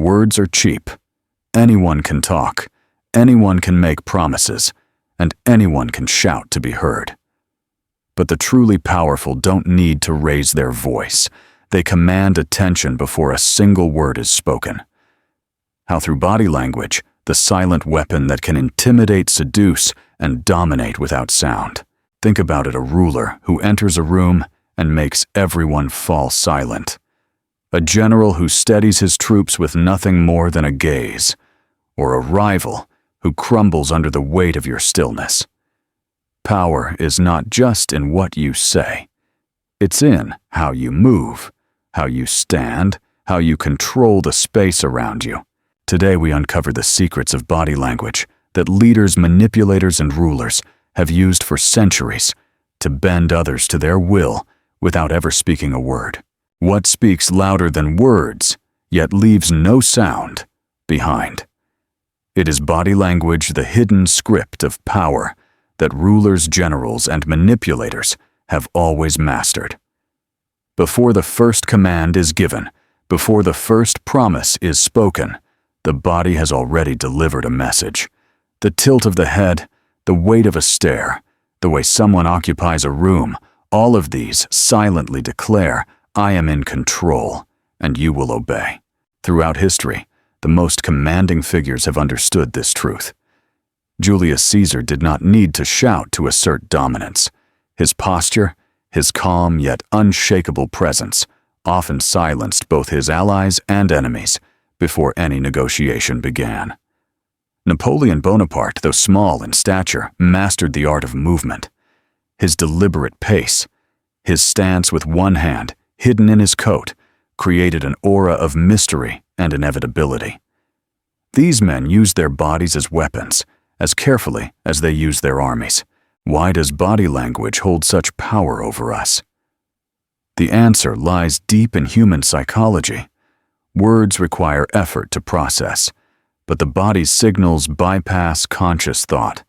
Words are cheap. Anyone can talk, anyone can make promises, and anyone can shout to be heard. But the truly powerful don't need to raise their voice. They command attention before a single word is spoken. How through body language, the silent weapon that can intimidate, seduce, and dominate without sound. Think about it: a ruler who enters a room and makes everyone fall silent. A general who steadies his troops with nothing more than a gaze. Or a rival who crumbles under the weight of your stillness. Power is not just in what you say. It's in how you move, how you stand, how you control the space around you. Today we uncover the secrets of body language that leaders, manipulators, and rulers have used for centuries to bend others to their will without ever speaking a word. What speaks louder than words, yet leaves no sound behind? It is body language, the hidden script of power that rulers, generals, and manipulators have always mastered. Before the first command is given, before the first promise is spoken, the body has already delivered a message. The tilt of the head, the weight of a stare, the way someone occupies a room, all of these silently declare, "I am in control, and you will obey." Throughout history, the most commanding figures have understood this truth. Julius Caesar did not need to shout to assert dominance. His posture, his calm yet unshakable presence, often silenced both his allies and enemies before any negotiation began. Napoleon Bonaparte, though small in stature, mastered the art of movement. His deliberate pace, his stance with one hand hidden in his coat, created an aura of mystery and inevitability. These men used their bodies as weapons, as carefully as they used their armies. Why does body language hold such power over us? The answer lies deep in human psychology. Words require effort to process, but the body's signals bypass conscious thought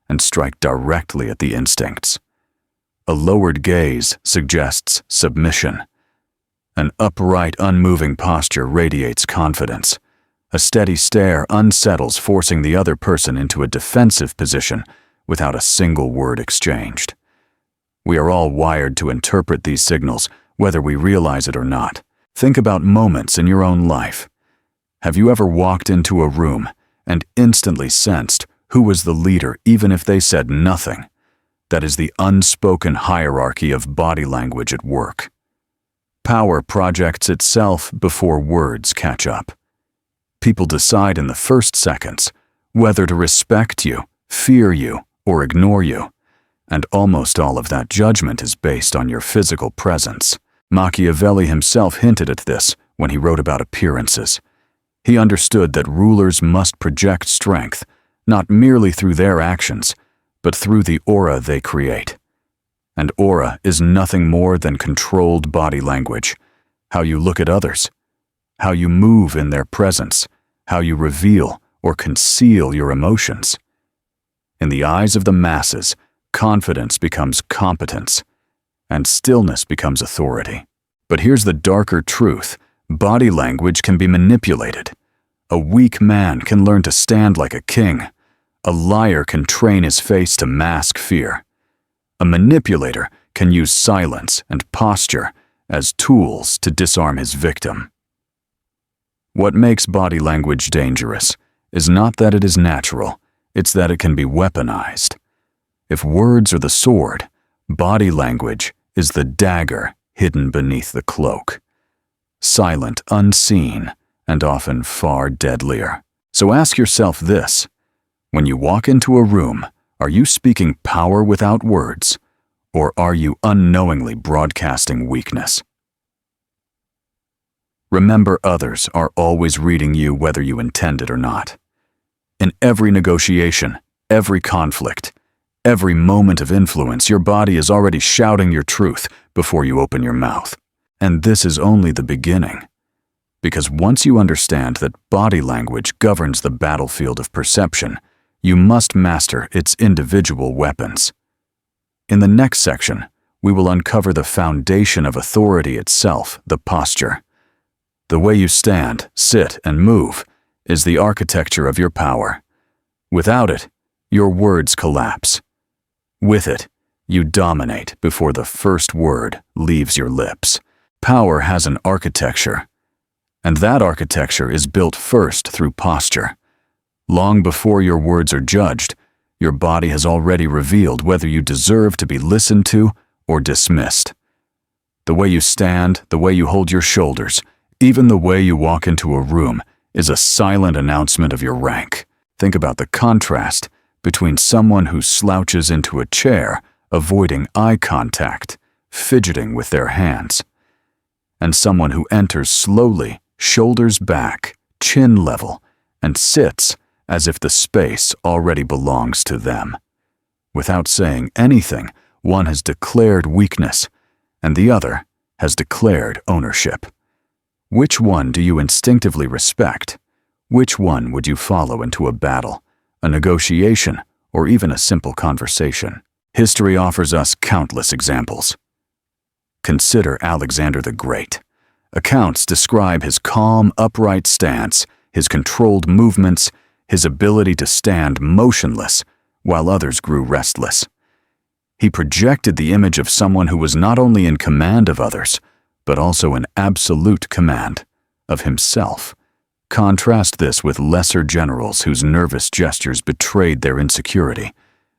and strike directly at the instincts. A lowered gaze suggests submission. An upright, unmoving posture radiates confidence. A steady stare unsettles, forcing the other person into a defensive position without a single word exchanged. We are all wired to interpret these signals, whether we realize it or not. Think about moments in your own life. Have you ever walked into a room and instantly sensed who was the leader even if they said nothing? That is the unspoken hierarchy of body language at work. Power projects itself before words catch up. People decide in the first seconds whether to respect you, fear you, or ignore you, and almost all of that judgment is based on your physical presence. Machiavelli himself hinted at this when he wrote about appearances. He understood that rulers must project strength, not merely through their actions, but through the aura they create. And aura is nothing more than controlled body language, how you look at others, how you move in their presence, how you reveal or conceal your emotions. In the eyes of the masses, confidence becomes competence, and stillness becomes authority. But here's the darker truth: body language can be manipulated. A weak man can learn to stand like a king. A liar can train his face to mask fear. A manipulator can use silence and posture as tools to disarm his victim. What makes body language dangerous is not that it is natural, it's that it can be weaponized. If words are the sword, body language is the dagger hidden beneath the cloak. Silent, unseen, and often far deadlier. So ask yourself this: when you walk into a room, are you speaking power without words, or are you unknowingly broadcasting weakness? Remember, others are always reading you whether you intend it or not. In every negotiation, every conflict, every moment of influence, your body is already shouting your truth before you open your mouth. And this is only the beginning. Because once you understand that body language governs the battlefield of perception, you must master its individual weapons. In the next section, we will uncover the foundation of authority itself, the posture. The way you stand, sit, and move is the architecture of your power. Without it, your words collapse. With it, you dominate before the first word leaves your lips. Power has an architecture, and that architecture is built first through posture. Long before your words are judged, your body has already revealed whether you deserve to be listened to or dismissed. The way you stand, the way you hold your shoulders, even the way you walk into a room is a silent announcement of your rank. Think about the contrast between someone who slouches into a chair, avoiding eye contact, fidgeting with their hands, and someone who enters slowly, shoulders back, chin level, and sits as if the space already belongs to them. Without saying anything, one has declared weakness, and the other has declared ownership. Which one do you instinctively respect? Which one would you follow into a battle, a negotiation, or even a simple conversation? History offers us countless examples. Consider Alexander the Great. Accounts describe his calm, upright stance, his controlled movements, his ability to stand motionless while others grew restless. He projected the image of someone who was not only in command of others, but also in absolute command of himself. Contrast this with lesser generals whose nervous gestures betrayed their insecurity,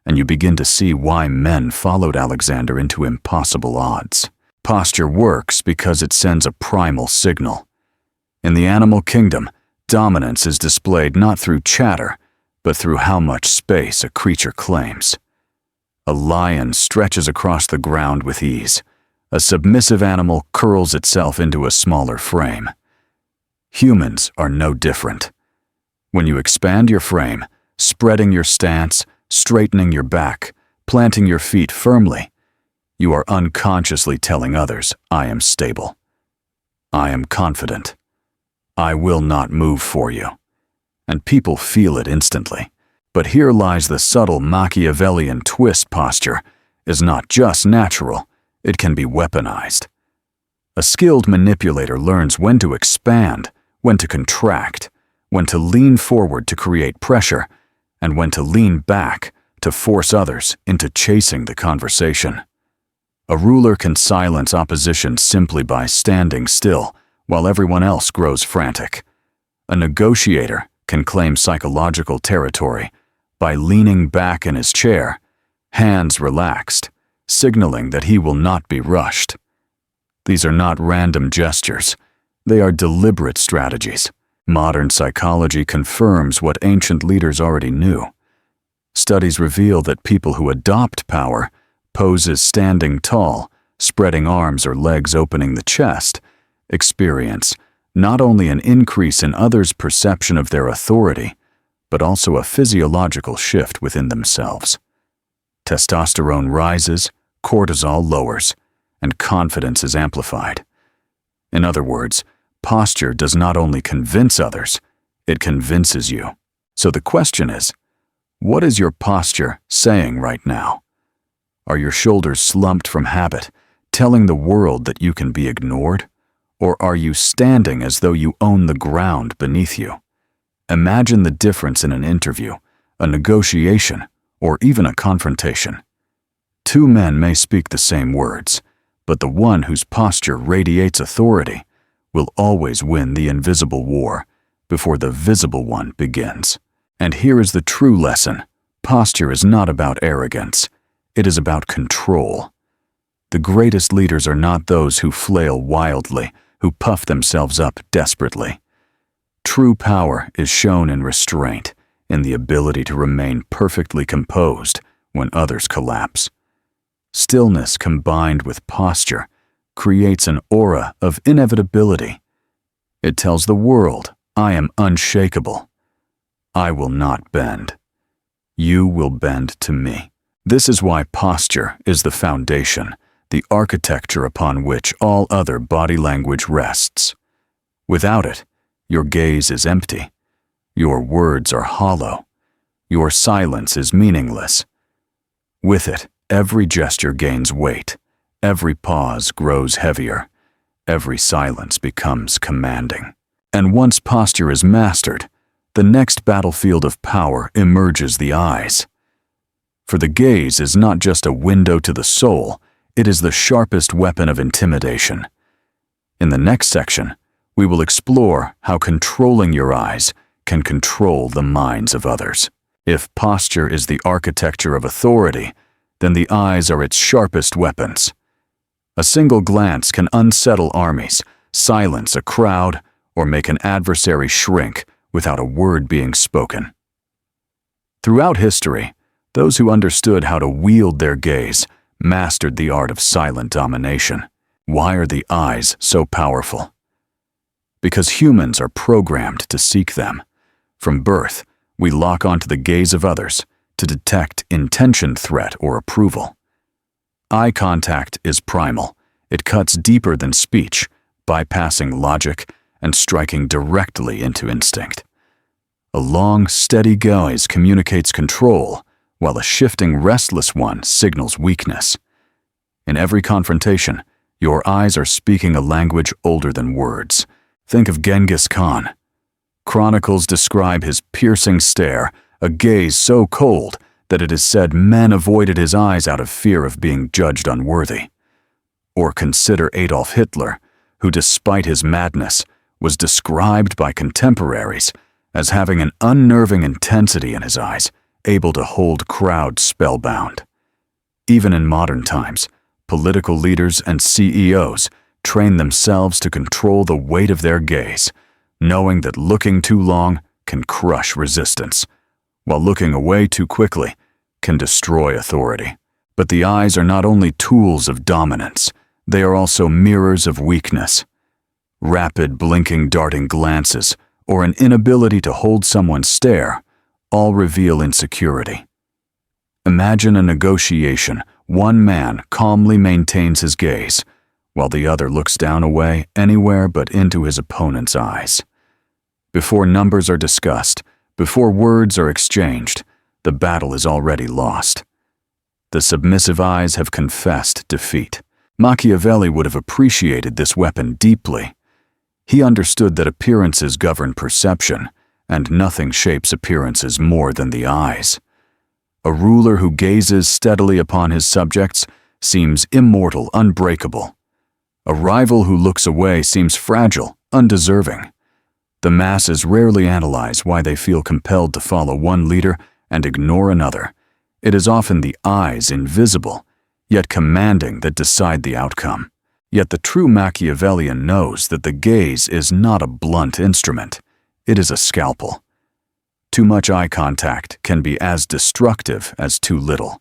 and you begin to see why men followed Alexander into impossible odds. Posture works because it sends a primal signal. In the animal kingdom, dominance is displayed not through chatter, but through how much space a creature claims. A lion stretches across the ground with ease. A submissive animal curls itself into a smaller frame. Humans are no different. When you expand your frame, spreading your stance, straightening your back, planting your feet firmly, you are unconsciously telling others, I am stable. I am confident. I will not move for you. And people feel it instantly. But here lies the subtle Machiavellian twist. Posture is not just natural, it can be weaponized. A skilled manipulator learns when to expand, when to contract, when to lean forward to create pressure, and when to lean back to force others into chasing the conversation. A ruler can silence opposition simply by standing still while everyone else grows frantic. A negotiator can claim psychological territory by leaning back in his chair, hands relaxed, signaling that he will not be rushed. These are not random gestures. They are deliberate strategies. Modern psychology confirms what ancient leaders already knew. Studies reveal that people who adopt power, poses standing tall, spreading arms or legs opening the chest, experience not only an increase in others' perception of their authority, but also a physiological shift within themselves. Testosterone rises, cortisol lowers, and confidence is amplified. In other words, posture does not only convince others, it convinces you. So the question is, what is your posture saying right now? Are your shoulders slumped from habit, telling the world that you can be ignored? Or are you standing as though you own the ground beneath you? Imagine the difference in an interview, a negotiation, or even a confrontation. Two men may speak the same words, but the one whose posture radiates authority will always win the invisible war before the visible one begins. And here is the true lesson. Posture is not about arrogance. It is about control. The greatest leaders are not those who flail wildly, who puff themselves up desperately. True power is shown in restraint, in the ability to remain perfectly composed when others collapse. Stillness combined with posture creates an aura of inevitability. It tells the world, I am unshakable. I will not bend. You will bend to me. This is why posture is the foundation, the architecture upon which all other body language rests. Without it, your gaze is empty. Your words are hollow. Your silence is meaningless. With it, every gesture gains weight. Every pause grows heavier. every silence becomes commanding. And once posture is mastered, the next battlefield of power emerges: the eyes. For the gaze is not just a window to the soul, it is the sharpest weapon of intimidation. In the next section, we will explore how controlling your eyes can control the minds of others. If posture is the architecture of authority, then the eyes are its sharpest weapons. A single glance can unsettle armies, silence a crowd, or make an adversary shrink without a word being spoken. Throughout history, those who understood how to wield their gaze mastered the art of silent domination. Why are the eyes so powerful? Because humans are programmed to seek them. From birth, we lock onto the gaze of others to detect intentioned threat or approval. Eye contact is primal. It cuts deeper than speech, bypassing logic and striking directly into instinct. A long, steady gaze communicates control, while a shifting, restless one signals weakness. In every confrontation, your eyes are speaking a language older than words. Think of Genghis Khan. Chronicles describe his piercing stare, a gaze so cold that it is said men avoided his eyes out of fear of being judged unworthy. Or consider Adolf Hitler, who, despite his madness, was described by contemporaries as having an unnerving intensity in his eyes, able to hold crowds spellbound. Even in modern times, political leaders and CEOs train themselves to control the weight of their gaze, knowing that looking too long can crush resistance, while looking away too quickly can destroy authority. But the eyes are not only tools of dominance, they are also mirrors of weakness. Rapid, blinking, darting glances, or an inability to hold someone's stare, all reveal insecurity. Imagine a negotiation. One man calmly maintains his gaze, while the other looks down, away, anywhere but into his opponent's eyes. Before numbers are discussed, before words are exchanged, the battle is already lost. The submissive eyes have confessed defeat. Machiavelli would have appreciated this weapon deeply. He understood that appearances govern perception, and nothing shapes appearances more than the eyes. A ruler who gazes steadily upon his subjects seems immortal, unbreakable. A rival who looks away seems fragile, undeserving. The masses rarely analyze why they feel compelled to follow one leader and ignore another. It is often the eyes, invisible, yet commanding, that decide the outcome. Yet the true Machiavellian knows that the gaze is not a blunt instrument. It is a scalpel. Too much eye contact can be as destructive as too little.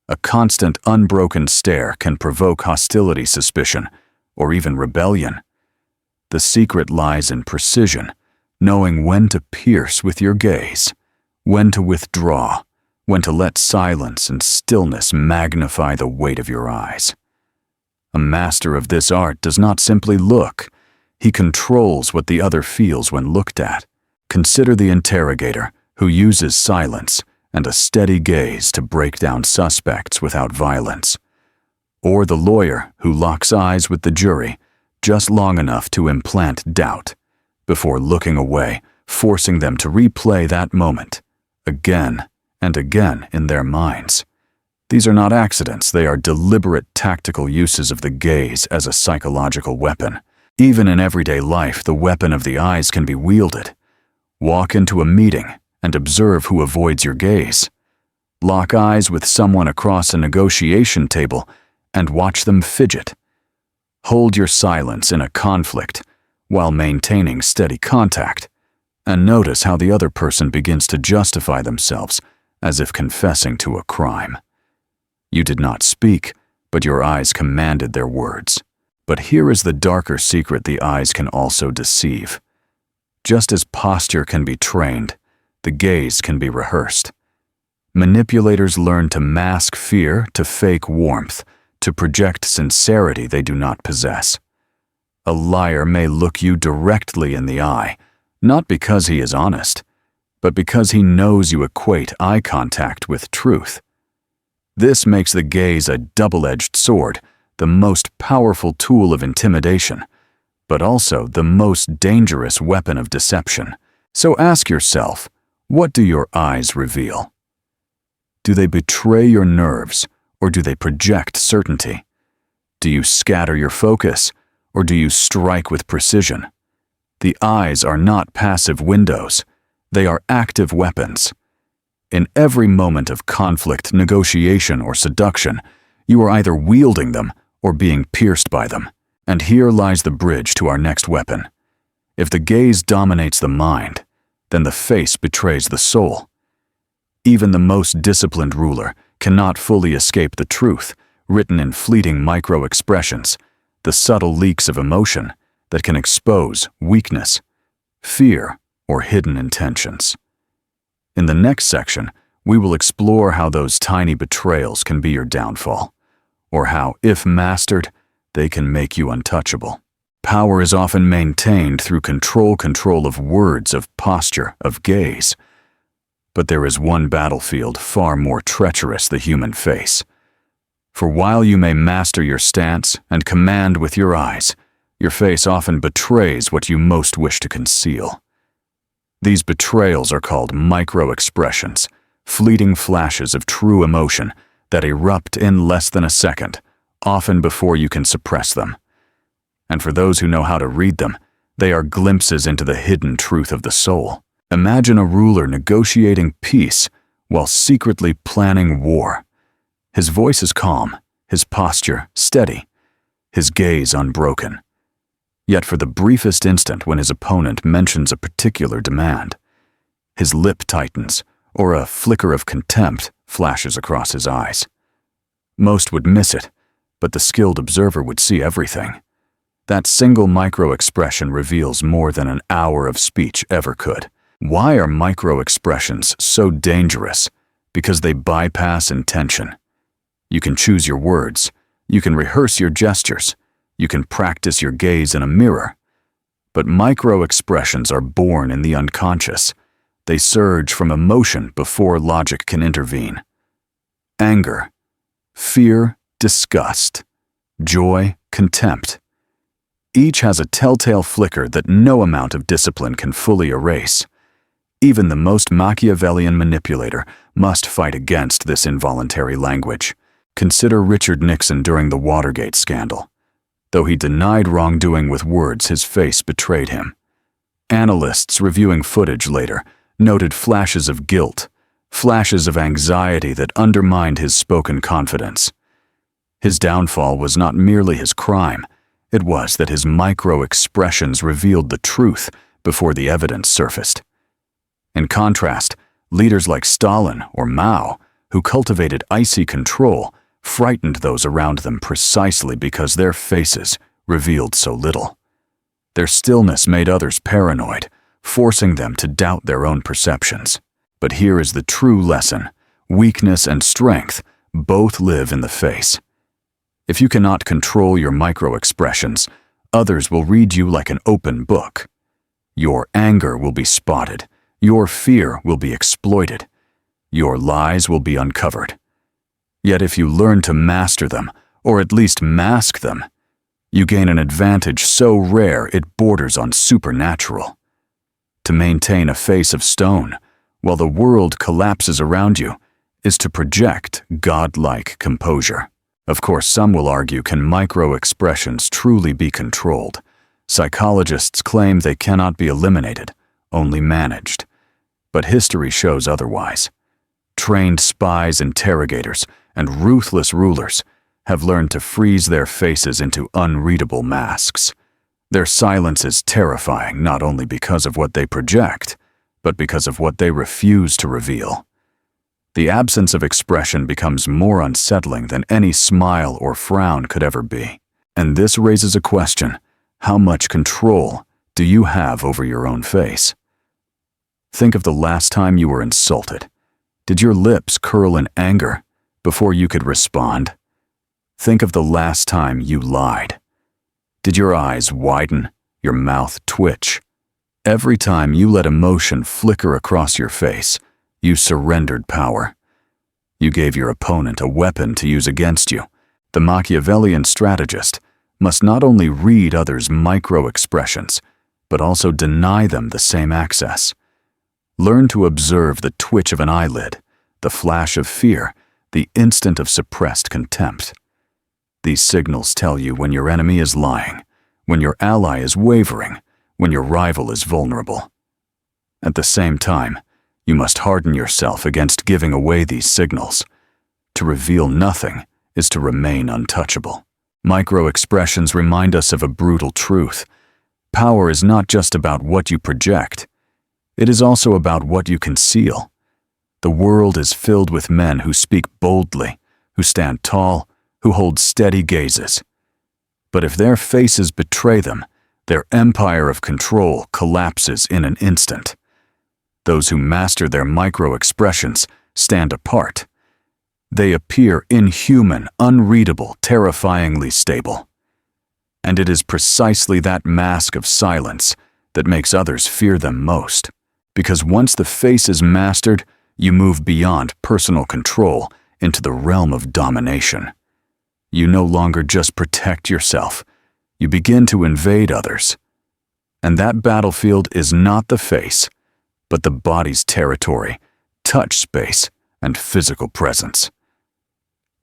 A constant, unbroken stare can provoke hostility, suspicion, or even rebellion. The secret lies in precision, knowing when to pierce with your gaze, when to withdraw, when to let silence and stillness magnify the weight of your eyes. A master of this art does not simply look. He controls what the other feels when looked at. Consider the interrogator, who uses silence and a steady gaze to break down suspects without violence. Or the lawyer, who locks eyes with the jury just long enough to implant doubt, before looking away, forcing them to replay that moment again and again in their minds. These are not accidents, they are deliberate tactical uses of the gaze as a psychological weapon. Even in everyday life, the weapon of the eyes can be wielded. Walk into a meeting and observe who avoids your gaze. Lock eyes with someone across a negotiation table and watch them fidget. Hold your silence in a conflict while maintaining steady contact, and notice how the other person begins to justify themselves as if confessing to a crime. You did not speak, but your eyes commanded their words. But here is the darker secret: the eyes can also deceive. Just as posture can be trained, the gaze can be rehearsed. Manipulators learn to mask fear, to fake warmth, to project sincerity they do not possess. A liar may look you directly in the eye, not because he is honest, but because he knows you equate eye contact with truth. This makes the gaze a double-edged sword, the most powerful tool of intimidation, but also the most dangerous weapon of deception. So ask yourself, what do your eyes reveal? Do they betray your nerves, or do they project certainty? Do you scatter your focus, or do you strike with precision? The eyes are not passive windows. They are active weapons. In every moment of conflict, negotiation, or seduction, you are either wielding them or being pierced by them. And here lies the bridge to our next weapon. If the gaze dominates the mind, then the face betrays the soul. Even the most disciplined ruler cannot fully escape the truth, written in fleeting micro-expressions, the subtle leaks of emotion that can expose weakness, fear, or hidden intentions. In the next section, we will explore how those tiny betrayals can be your downfall, or how, if mastered, they can make you untouchable. Power is often maintained through control of words, of posture, of gaze. But there is one battlefield far more treacherous: the human face. For while you may master your stance and command with your eyes, your face often betrays what you most wish to conceal. These betrayals are called micro-expressions, fleeting flashes of true emotion that erupt in less than a second, often before you can suppress them. And for those who know how to read them, they are glimpses into the hidden truth of the soul. Imagine a ruler negotiating peace while secretly planning war. His voice is calm, his posture steady, his gaze unbroken. Yet for the briefest instant when his opponent mentions a particular demand, his lip tightens, or a flicker of contempt flashes across his eyes. Most would miss it, but the skilled observer would see everything. That single micro-expression reveals more than an hour of speech ever could. Why are micro-expressions so dangerous? Because they bypass intention. You can choose your words, you can rehearse your gestures, you can practice your gaze in a mirror. But micro-expressions are born in the unconscious. They surge from emotion before logic can intervene. Anger, fear, disgust, joy, contempt. Each has a telltale flicker that no amount of discipline can fully erase. Even the most Machiavellian manipulator must fight against this involuntary language. Consider Richard Nixon during the Watergate scandal. Though he denied wrongdoing with words, his face betrayed him. Analysts reviewing footage later noted flashes of guilt, flashes of anxiety that undermined his spoken confidence. His downfall was not merely his crime, it was that his micro-expressions revealed the truth before the evidence surfaced. In contrast, leaders like Stalin or Mao, who cultivated icy control, frightened those around them precisely because their faces revealed so little. Their stillness made others paranoid, forcing them to doubt their own perceptions. But here is the true lesson: weakness and strength both live in the face. If you cannot control your micro-expressions, others will read you like an open book. Your anger will be spotted, your fear will be exploited, your lies will be uncovered. Yet if you learn to master them, or at least mask them, you gain an advantage so rare it borders on supernatural. To maintain a face of stone, while the world collapses around you, is to project godlike composure. Of course, some will argue, can micro-expressions truly be controlled? Psychologists claim they cannot be eliminated, only managed. But history shows otherwise. Trained spies, interrogators, and ruthless rulers have learned to freeze their faces into unreadable masks. Their silence is terrifying not only because of what they project, but because of what they refuse to reveal. The absence of expression becomes more unsettling than any smile or frown could ever be. And this raises a question: how much control do you have over your own face? Think of the last time you were insulted. Did your lips curl in anger before you could respond? Think of the last time you lied. Did your eyes widen, your mouth twitch? Every time you let emotion flicker across your face, you surrendered power. You gave your opponent a weapon to use against you, The Machiavellian strategist must not only read others' microexpressions, but also deny them the same access. Learn to observe the twitch of an eyelid, the flash of fear, the instant of suppressed contempt. These signals tell you when your enemy is lying, when your ally is wavering, when your rival is vulnerable. At the same time, you must harden yourself against giving away these signals. To reveal nothing is to remain untouchable. Microexpressions remind us of a brutal truth. Power is not just about what you project. It is also about what you conceal. The world is filled with men who speak boldly, who stand tall, who hold steady gazes. But if their faces betray them, their empire of control collapses in an instant. Those who master their microexpressions stand apart. They appear inhuman, unreadable, terrifyingly stable. And it is precisely that mask of silence that makes others fear them most. Because once the face is mastered, you move beyond personal control into the realm of domination. You no longer just protect yourself, you begin to invade others. And that battlefield is not the face, but the body's territory, touch space, and physical presence.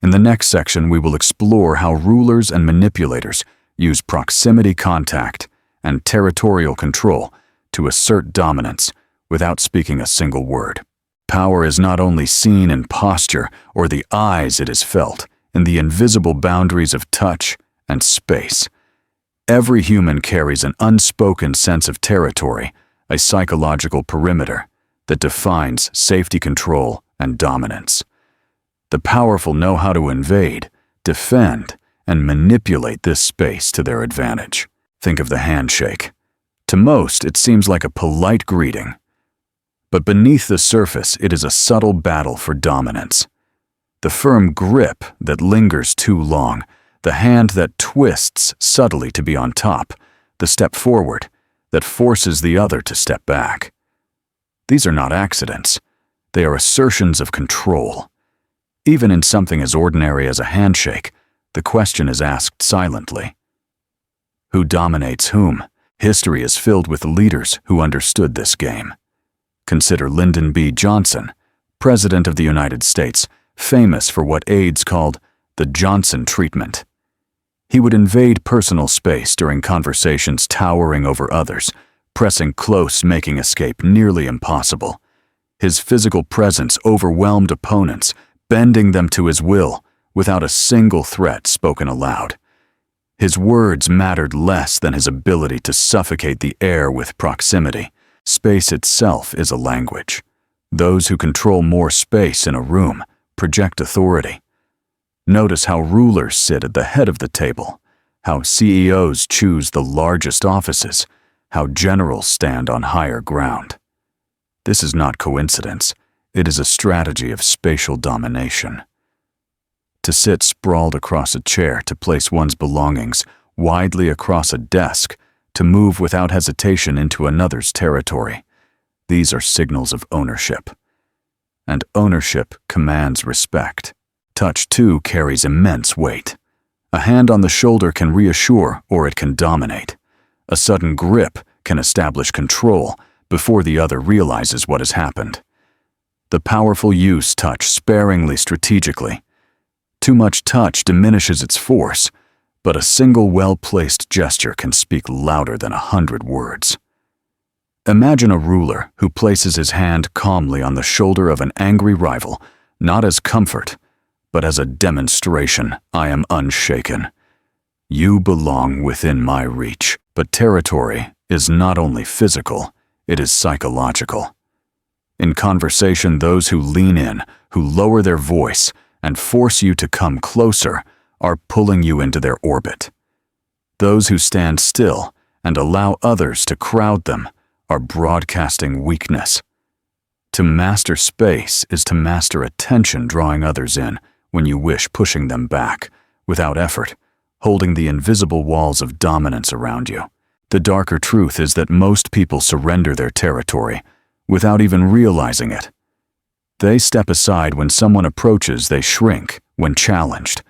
In the next section, we will explore how rulers and manipulators use proximity contact and territorial control to assert dominance without speaking a single word. Power is not only seen in posture or the eyes, it is felt in the invisible boundaries of touch and space. Every human carries an unspoken sense of territory, a psychological perimeter that defines safety, control, and dominance. The powerful know how to invade, defend, and manipulate this space to their advantage. Think of the handshake. To most, it seems like a polite greeting. But beneath the surface, it is a subtle battle for dominance. The firm grip that lingers too long, the hand that twists subtly to be on top, the step forward that forces the other to step back. These are not accidents. They are assertions of control. Even in something as ordinary as a handshake, the question is asked silently. Who dominates whom? History is filled with leaders who understood this game. Consider Lyndon B. Johnson, President of the United States, famous for what aides called the Johnson treatment. He would invade personal space during conversations towering over others, pressing close, making escape nearly impossible. His physical presence overwhelmed opponents, bending them to his will without a single threat spoken aloud. His words mattered less than his ability to suffocate the air with proximity. Space itself is a language. Those who control more space in a room project authority. Notice how rulers sit at the head of the table, how CEOs choose the largest offices, how generals stand on higher ground. This is not coincidence. It is a strategy of spatial domination. To sit sprawled across a chair, to place one's belongings widely across a desk, to move without hesitation into another's territory. These are signals of ownership. And ownership commands respect. Touch, too, carries immense weight. A hand on the shoulder can reassure or it can dominate. A sudden grip can establish control before the other realizes what has happened. The powerful use touch sparingly, strategically. Too much touch diminishes its force, but a single well-placed gesture can speak louder than 100 words. Imagine a ruler who places his hand calmly on the shoulder of an angry rival, not as comfort, but as a demonstration. I am unshaken. You belong within my reach. But territory is not only physical, it is psychological. In conversation, those who lean in, who lower their voice, and force you to come closer, are pulling you into their orbit. Those who stand still and allow others to crowd them are broadcasting weakness. To master space is to master attention, drawing others in when you wish, pushing them back, without effort, holding the invisible walls of dominance around you. The darker truth is that most people surrender their territory without even realizing it. They step aside when someone approaches, they shrink when challenged.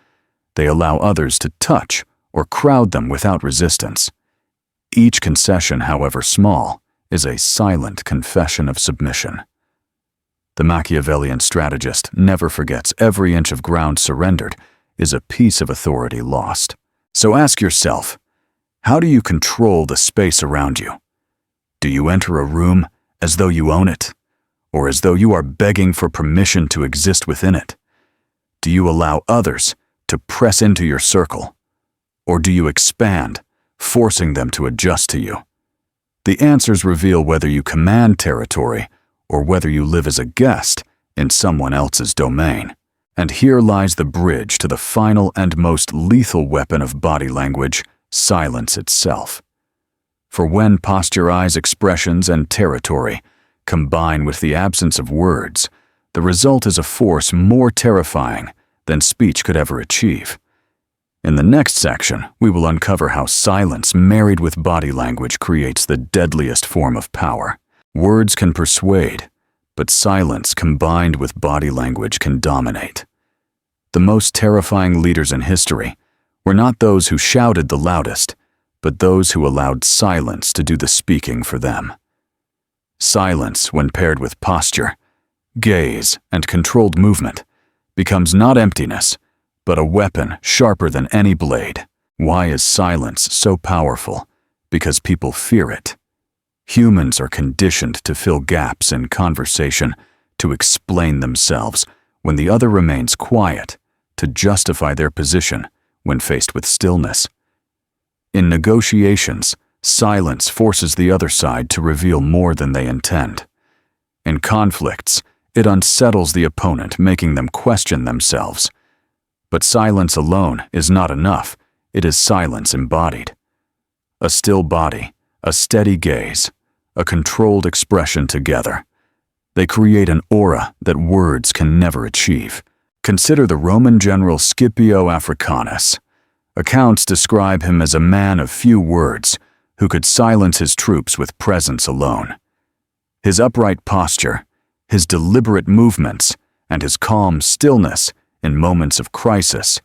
They allow others to touch or crowd them without resistance. Each concession, however small, is a silent confession of submission. The Machiavellian strategist never forgets every inch of ground surrendered is a piece of authority lost. So ask yourself, how do you control the space around you? Do you enter a room as though you own it, or as though you are begging for permission to exist within it? Do you allow others to press into your circle, or do you expand, forcing them to adjust to you? The answers reveal whether you command territory or whether you live as a guest in someone else's domain. And here lies the bridge to the final and most lethal weapon of body language, silence itself. For when posture, eyes, expressions, and territory combine with the absence of words, the result is a force more terrifying than speech could ever achieve. In the next section, we will uncover how silence married with body language creates the deadliest form of power. Words can persuade, but silence combined with body language can dominate. The most terrifying leaders in history were not those who shouted the loudest, but those who allowed silence to do the speaking for them. Silence, when paired with posture, gaze, and controlled movement, becomes not emptiness, but a weapon sharper than any blade. Why is silence so powerful? Because people fear it. Humans are conditioned to fill gaps in conversation, to explain themselves when the other remains quiet, to justify their position when faced with stillness. In negotiations, silence forces the other side to reveal more than they intend. In conflicts, it unsettles the opponent, making them question themselves. But silence alone is not enough. It is silence embodied. A still body, a steady gaze, a controlled expression together. They create an aura that words can never achieve. Consider the Roman general Scipio Africanus. Accounts describe him as a man of few words who could silence his troops with presence alone. His upright posture, his deliberate movements, and his calm stillness in moments of crisis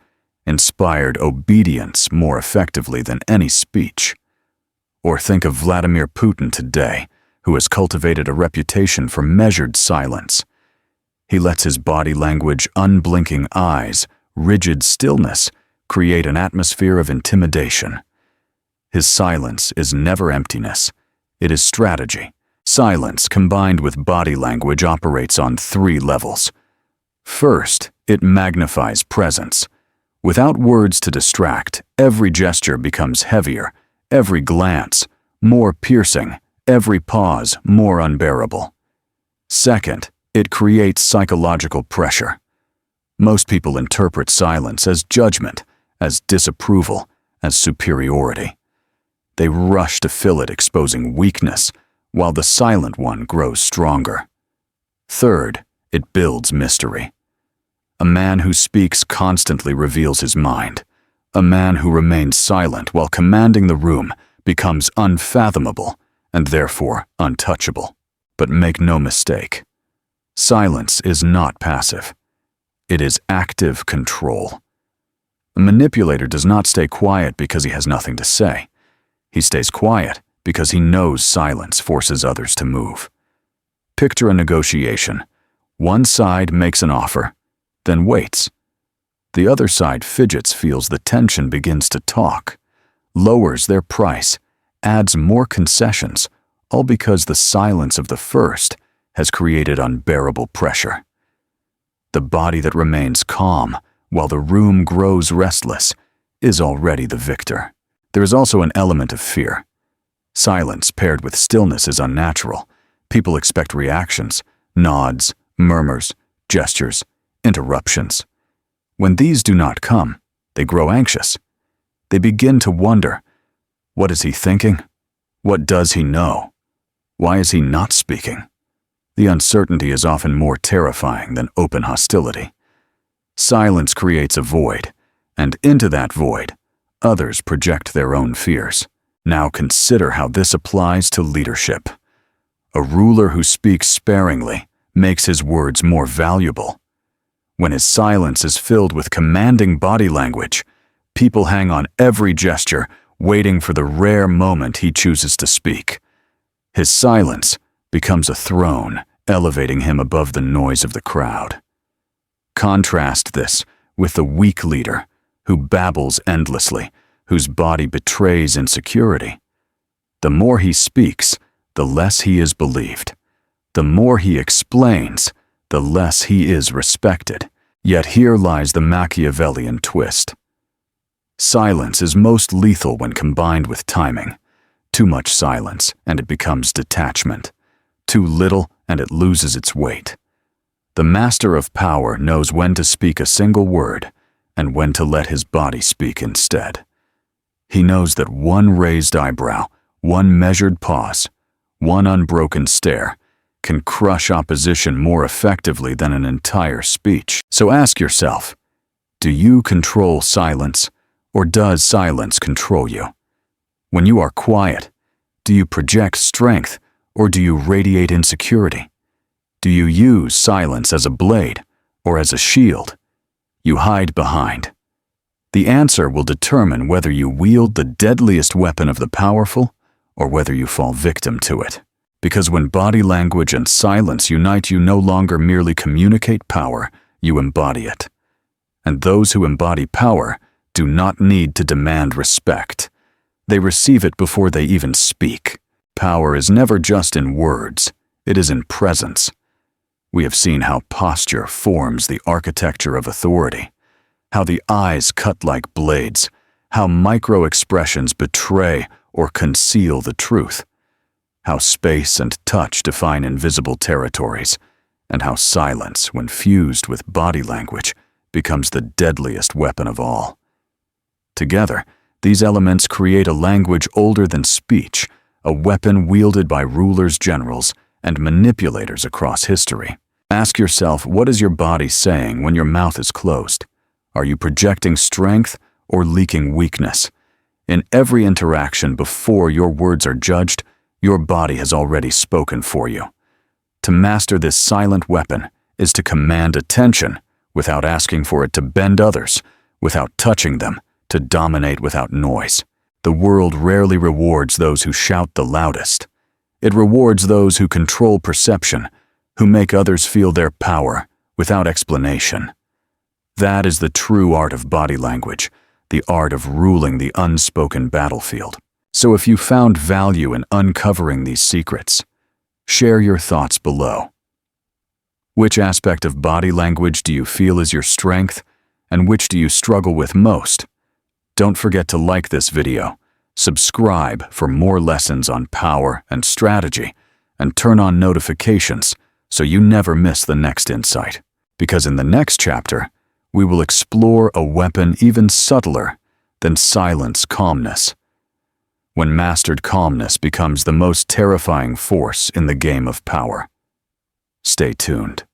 inspired obedience more effectively than any speech. Or think of Vladimir Putin today, who has cultivated a reputation for measured silence. He lets his body language, unblinking eyes, rigid stillness create an atmosphere of intimidation. His silence is never emptiness. It is strategy. Silence combined with body language operates on 3 levels. First, it magnifies presence. Without words to distract, every gesture becomes heavier, every glance more piercing, every pause more unbearable. Second, it creates psychological pressure. Most people interpret silence as judgment, as disapproval, as superiority. They rush to fill it, exposing weakness, while the silent one grows stronger. Third, it builds mystery. A man who speaks constantly reveals his mind. A man who remains silent while commanding the room becomes unfathomable and therefore untouchable. But make no mistake, silence is not passive. It is active control. A manipulator does not stay quiet because he has nothing to say. He stays quiet because he knows silence forces others to move. Picture a negotiation. One side makes an offer, then waits. The other side fidgets, feels the tension, begins to talk, lowers their price, adds more concessions, all because the silence of the first has created unbearable pressure. The body that remains calm while the room grows restless is already the victor. There is also an element of fear. Silence paired with stillness is unnatural. People expect reactions, nods, murmurs, gestures, interruptions. When these do not come, they grow anxious. They begin to wonder, what is he thinking? What does he know? Why is he not speaking? The uncertainty is often more terrifying than open hostility. Silence creates a void, and into that void, others project their own fears. Now consider how this applies to leadership. A ruler who speaks sparingly makes his words more valuable. When his silence is filled with commanding body language, people hang on every gesture, waiting for the rare moment he chooses to speak. His silence becomes a throne, elevating him above the noise of the crowd. Contrast this with the weak leader, who babbles endlessly, whose body betrays insecurity. The more he speaks, the less he is believed. The more he explains, the less he is respected. Yet here lies the Machiavellian twist. Silence is most lethal when combined with timing. Too much silence, and it becomes detachment. Too little, and it loses its weight. The master of power knows when to speak a single word, and when to let his body speak instead. He knows that one raised eyebrow, one measured pause, one unbroken stare, can crush opposition more effectively than an entire speech. So ask yourself, do you control silence, or does silence control you? When you are quiet, do you project strength, or do you radiate insecurity? Do you use silence as a blade, or as a shield you hide behind? The answer will determine whether you wield the deadliest weapon of the powerful, or whether you fall victim to it. Because when body language and silence unite, you no longer merely communicate power, you embody it. And those who embody power do not need to demand respect. They receive it before they even speak. Power is never just in words, it is in presence. We have seen how posture forms the architecture of authority, how the eyes cut like blades, how microexpressions betray or conceal the truth, how space and touch define invisible territories, and how silence, when fused with body language, becomes the deadliest weapon of all. Together, these elements create a language older than speech, a weapon wielded by rulers, generals, and manipulators across history. Ask yourself, what is your body saying when your mouth is closed? Are you projecting strength or leaking weakness? In every interaction before your words are judged, your body has already spoken for you. To master this silent weapon is to command attention without asking for it to bend others, without touching them, to dominate without noise. The world rarely rewards those who shout the loudest. It rewards those who control perception, who make others feel their power without explanation. That is the true art of body language, the art of ruling the unspoken battlefield. So if you found value in uncovering these secrets, share your thoughts below. Which aspect of body language do you feel is your strength, and which do you struggle with most? Don't forget to like this video, subscribe for more lessons on power and strategy, and turn on notifications so you never miss the next insight. Because in the next chapter, we will explore a weapon even subtler than silence: calmness. When mastered, calmness becomes the most terrifying force in the game of power. Stay tuned.